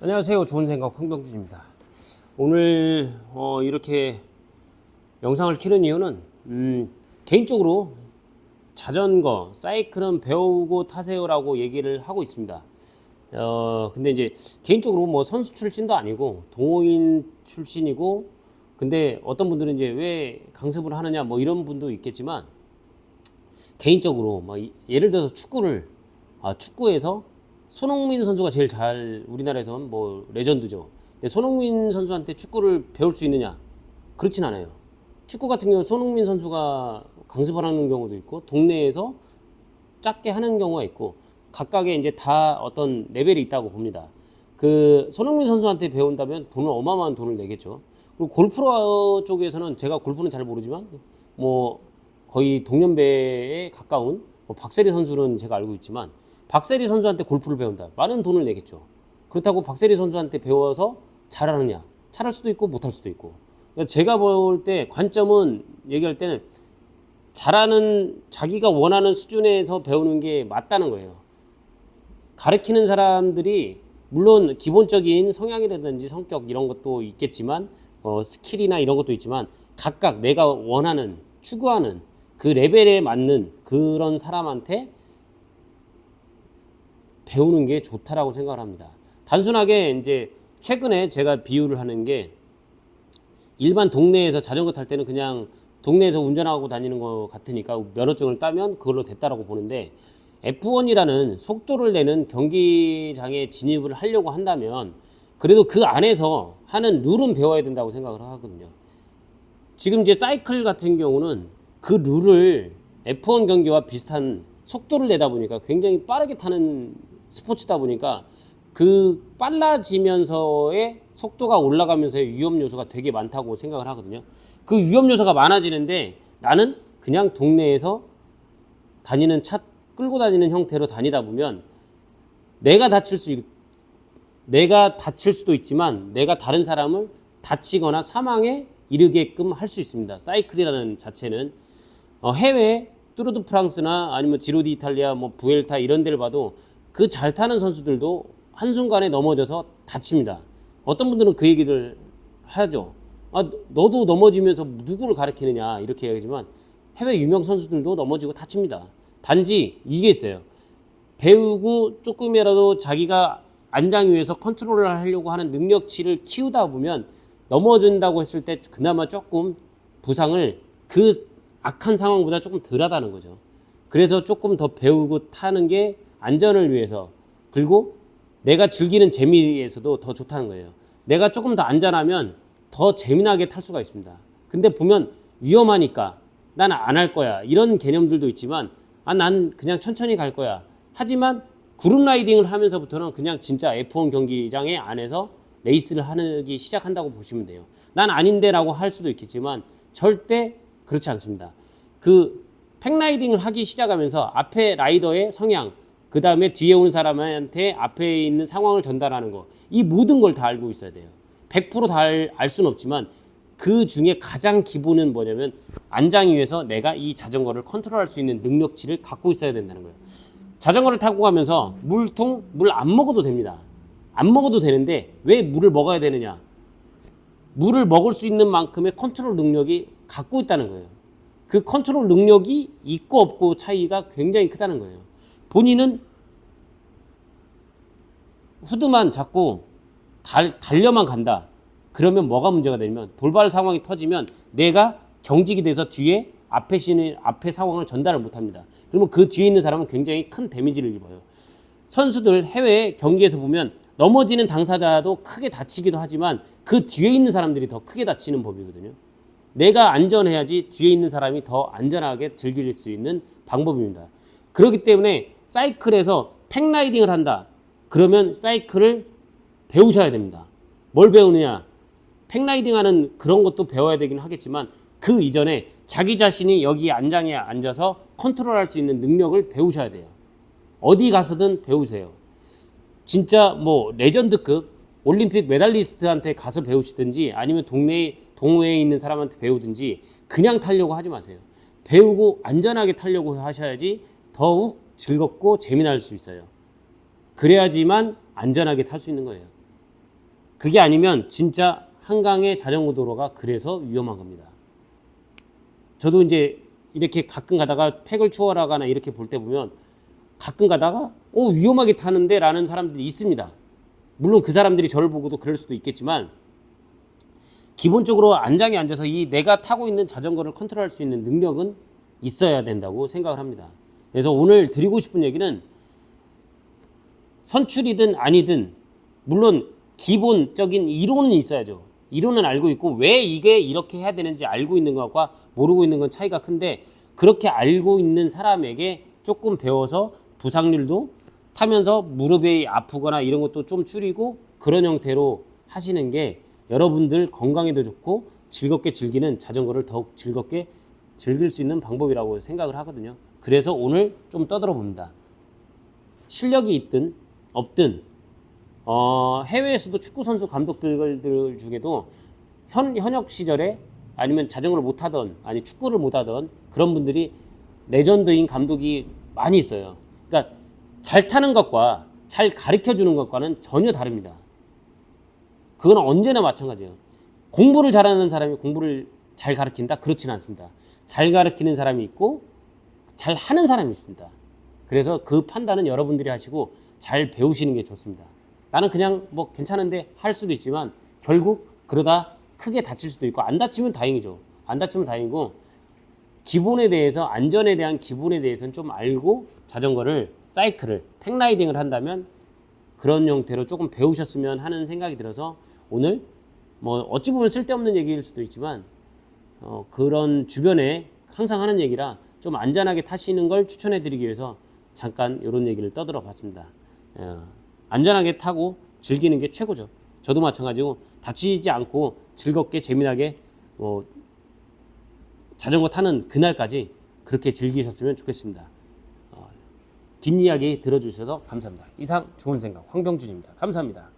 안녕하세요. 좋은 생각 황병준입니다. 오늘 이렇게 영상을 키는 이유는 개인적으로 자전거, 사이클은 배우고 타세요라고 얘기를 하고 있습니다. 근데 이제 개인적으로 뭐 선수 출신도 아니고 동호인 출신이고, 근데 어떤 분들은 이제 왜 강습을 하느냐 뭐 이런 분도 있겠지만, 개인적으로 뭐 예를 들어서 축구에서 손흥민 선수가 제일 잘, 우리나라에서는 뭐 레전드죠. 근데 손흥민 선수한테 축구를 배울 수 있느냐? 그렇진 않아요. 축구 같은 경우는 손흥민 선수가 강습을 하는 경우도 있고, 동네에서 작게 하는 경우가 있고, 각각의 이제 다 어떤 레벨이 있다고 봅니다. 그 손흥민 선수한테 배운다면 돈을, 어마어마한 돈을 내겠죠. 그리고 골프 쪽에서는, 제가 골프는 잘 모르지만 뭐 거의 동년배에 가까운 뭐 박세리 선수는 제가 알고 있지만, 박세리 선수한테 골프를 배운다, 많은 돈을 내겠죠. 그렇다고 박세리 선수한테 배워서 잘하느냐? 잘할 수도 있고 못할 수도 있고. 그러니까 제가 볼 때 관점은, 얘기할 때는 잘하는, 자기가 원하는 수준에서 배우는 게 맞다는 거예요. 가르치는 사람들이 물론 기본적인 성향이라든지 성격 이런 것도 있겠지만, 스킬이나 이런 것도 있지만, 각각 내가 원하는, 추구하는 그 레벨에 맞는 그런 사람한테 배우는 게 좋다라고 생각을 합니다. 단순하게 이제 최근에 제가 비유를 하는 게, 일반 동네에서 자전거 탈 때는 그냥 동네에서 운전하고 다니는 것 같으니까 면허증을 따면 그걸로 됐다라고 보는데, F1이라는 속도를 내는 경기장에 진입을 하려고 한다면 그래도 그 안에서 하는 룰은 배워야 된다고 생각을 하거든요. 지금 이제 사이클 같은 경우는 그 룰을 F1 경기와 비슷한 속도를 내다 보니까, 굉장히 빠르게 타는 스포츠다 보니까, 그 빨라지면서의 속도가 올라가면서의 위험 요소가 되게 많다고 생각을 하거든요. 그 위험 요소가 많아지는데, 나는 그냥 동네에서 다니는 차 끌고 다니는 형태로 다니다 보면 내가 다칠 수도 있지만, 내가 다른 사람을 다치거나 사망에 이르게끔 할 수 있습니다. 사이클이라는 자체는 해외 뚜르드 프랑스나 아니면 지로 디 이탈리아, 뭐 부엘타 이런 데를 봐도 그 잘 타는 선수들도 한순간에 넘어져서 다칩니다. 어떤 분들은 그 얘기를 하죠. 너도 넘어지면서 누구를 가르치느냐 이렇게 얘기하지만, 해외 유명 선수들도 넘어지고 다칩니다. 단지 이게 있어요. 배우고 조금이라도 자기가 안장 위에서 컨트롤을 하려고 하는 능력치를 키우다 보면, 넘어진다고 했을 때 그나마 조금 부상을 그 악한 상황보다 조금 덜 하다는 거죠. 그래서 조금 더 배우고 타는 게 안전을 위해서, 그리고 내가 즐기는 재미에서도 더 좋다는 거예요. 내가 조금 더 안전하면 더 재미나게 탈 수가 있습니다. 근데 보면 위험하니까 난 안 할 거야 이런 개념들도 있지만, 난 그냥 천천히 갈 거야. 하지만 그룹 라이딩을 하면서부터는 그냥 진짜 F1 경기장의 안에서 레이스를 하기 시작한다고 보시면 돼요. 난 아닌데 라고 할 수도 있겠지만 절대 그렇지 않습니다. 그 팩라이딩을 하기 시작하면서 앞에 라이더의 성향, 그 다음에 뒤에 오는 사람한테 앞에 있는 상황을 전달하는 거, 이 모든 걸 다 알고 있어야 돼요. 100% 다 알 수는 없지만, 그 중에 가장 기본은 뭐냐면, 안장 위에서 내가 이 자전거를 컨트롤할 수 있는 능력치를 갖고 있어야 된다는 거예요. 자전거를 타고 가면서 물 안 먹어도 됩니다. 안 먹어도 되는데 왜 물을 먹어야 되느냐? 물을 먹을 수 있는 만큼의 컨트롤 능력이 갖고 있다는 거예요. 그 컨트롤 능력이 있고 없고 차이가 굉장히 크다는 거예요. 본인은 후드만 잡고 달려만 간다. 그러면 뭐가 문제가 되냐면, 돌발 상황이 터지면 내가 경직이 돼서 뒤에 앞에 상황을 전달을 못합니다. 그러면 그 뒤에 있는 사람은 굉장히 큰 데미지를 입어요. 선수들 해외 경기에서 보면 넘어지는 당사자도 크게 다치기도 하지만, 그 뒤에 있는 사람들이 더 크게 다치는 법이거든요. 내가 안전해야지 뒤에 있는 사람이 더 안전하게 즐길 수 있는 방법입니다. 그렇기 때문에 사이클에서 팩라이딩을 한다. 그러면 사이클을 배우셔야 됩니다. 뭘 배우느냐? 팩라이딩 하는 그런 것도 배워야 되긴 하겠지만, 그 이전에 자기 자신이 여기 안장에 앉아서 컨트롤할 수 있는 능력을 배우셔야 돼요. 어디 가서든 배우세요. 진짜 뭐 레전드급 올림픽 메달리스트한테 가서 배우시든지, 아니면 동호회에 있는 사람한테 배우든지, 그냥 타려고 하지 마세요. 배우고 안전하게 타려고 하셔야지 더욱 즐겁고 재미날 수 있어요. 그래야지만 안전하게 탈 수 있는 거예요. 그게 아니면 진짜 한강의 자전거 도로가 그래서 위험한 겁니다. 저도 이제 이렇게 가끔 가다가 팩을 추월하거나 이렇게 볼 때 보면 가끔 가다가 위험하게 타는데 라는 사람들이 있습니다. 물론 그 사람들이 저를 보고도 그럴 수도 있겠지만 기본적으로 안장에 앉아서 이 내가 타고 있는 자전거를 컨트롤할 수 있는 능력은 있어야 된다고 생각을 합니다. 그래서 오늘 드리고 싶은 얘기는 선출이든 아니든 물론 기본적인 이론은 있어야죠. 이론은 알고 있고 왜 이게 이렇게 해야 되는지 알고 있는 것과 모르고 있는 건 차이가 큰데 그렇게 알고 있는 사람에게 조금 배워서 부상률도 타면서 무릎이 아프거나 이런 것도 좀 줄이고 그런 형태로 하시는 게 여러분들 건강에도 좋고 즐겁게 즐기는 자전거를 더욱 즐겁게 즐길 수 있는 방법이라고 생각을 하거든요. 그래서 오늘 좀 떠들어 봅니다. 실력이 있든 없든 해외에서도 축구선수 감독들 중에도 현역 시절에 아니면 자전거를 못 타던 아니 축구를 못 하던 그런 분들이 레전드인 감독이 많이 있어요. 그러니까 잘 타는 것과 잘 가르쳐 주는 것과는 전혀 다릅니다. 그건 언제나 마찬가지예요. 공부를 잘하는 사람이 공부를 잘 가르친다? 그렇지는 않습니다. 잘 가르치는 사람이 있고 잘 하는 사람이 있습니다. 그래서 그 판단은 여러분들이 하시고 잘 배우시는 게 좋습니다. 나는 그냥 뭐 괜찮은데 할 수도 있지만 결국 그러다 크게 다칠 수도 있고 안 다치면 다행이죠. 안 다치면 다행이고 기본에 대해서 안전에 대한 기본에 대해서는 좀 알고 자전거를 사이클을 팩라이딩을 한다면 그런 형태로 조금 배우셨으면 하는 생각이 들어서 오늘 뭐 어찌 보면 쓸데없는 얘기일 수도 있지만 그런 주변에 항상 하는 얘기라 좀 안전하게 타시는 걸 추천해 드리기 위해서 잠깐 이런 얘기를 떠들어 봤습니다. 안전하게 타고 즐기는 게 최고죠. 저도 마찬가지고 다치지 않고 즐겁게 재미나게 자전거 타는 그날까지 그렇게 즐기셨으면 좋겠습니다. 뒷이야기 들어주셔서 감사합니다. 이상 좋은 생각 황병준입니다. 감사합니다.